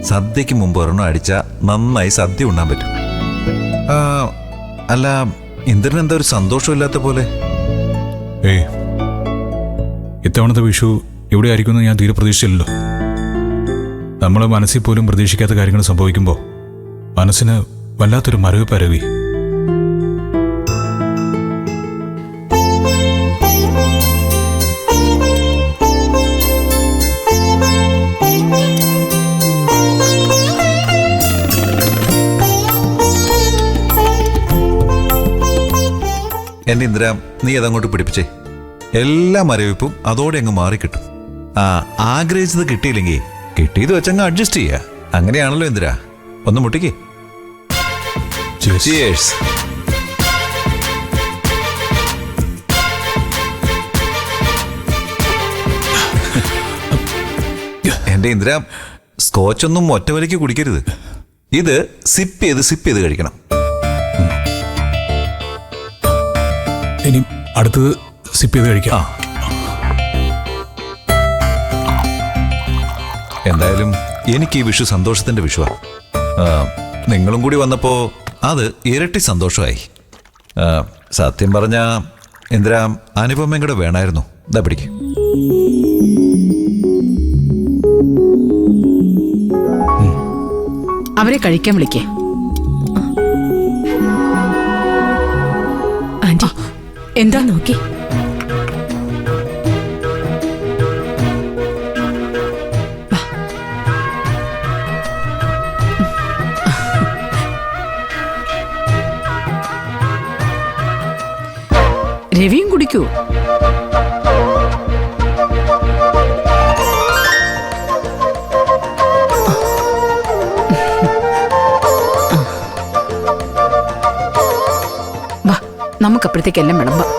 സദ്യക്ക് മുമ്പ് ഒരെണ്ണം അടിച്ചാൽ നന്നായി സദ്യ ഉണ്ണാൻ പറ്റും. അല്ല, ഇന്ദ്രൻ എന്താ ഒരു സന്തോഷമില്ലാത്ത പോലെ? ഇത്തവണത്തെ വിഷു ഇവിടെ ആയിരിക്കുമെന്ന് ഞാൻ തീരെ പ്രതീക്ഷിച്ചില്ലല്ലോ. നമ്മൾ മനസ്സിൽ പോലും പ്രതീക്ഷിക്കാത്ത കാര്യങ്ങൾ സംഭവിക്കുമ്പോൾ മനസ്സിന് വല്ലാത്തൊരു മരവ് പരവി. എന്റെ ഇന്ദ്ര, നീ അതങ്ങോട്ട് പിടിപ്പിച്ചേ. എല്ലാ മരവിപ്പും അതോടെ അങ്ങ് മാറിക്കിട്ടും. ആഗ്രഹിച്ചത് കിട്ടിയില്ലെങ്കിൽ കിട്ടിയത് വെച്ചങ്ങ് അഡ്ജസ്റ്റ് ചെയ്യുക. അങ്ങനെയാണല്ലോ ഇന്ദ്ര. ഒന്ന് മുട്ടിക്കേ. Cheers. എന്റെ ഇന്ദ്ര, സ്കോച്ചൊന്നും ഒറ്റവലിക്ക് കുടിക്കരുത്. ഇത് സിപ്പ് ചെയ്ത് കഴിക്കണം. ഇനി അടുത്തത് സിപ്പ് ചെയ്ത് കഴിക്കാം. എന്തായാലും എനിക്ക് ഈ വിഷു സന്തോഷത്തിന്റെ വിഷുവാ. നിങ്ങളും കൂടി വന്നപ്പോ അത് ഇരട്ടി സന്തോഷമായി. സത്യം പറഞ്ഞ ഇന്ദ്ര, അനുപമയും കൂടെ വേണമായിരുന്നു. ഇതാ പിടിക്ക്. അവരെ കഴിക്കാൻ വിളിക്കേ. ആന്റി എന്താ നോക്കി? രവിയും കുടിക്കൂ. വാ, നമുക്കപ്പോഴത്തേക്കെല്ലാം വിളമ്പാം.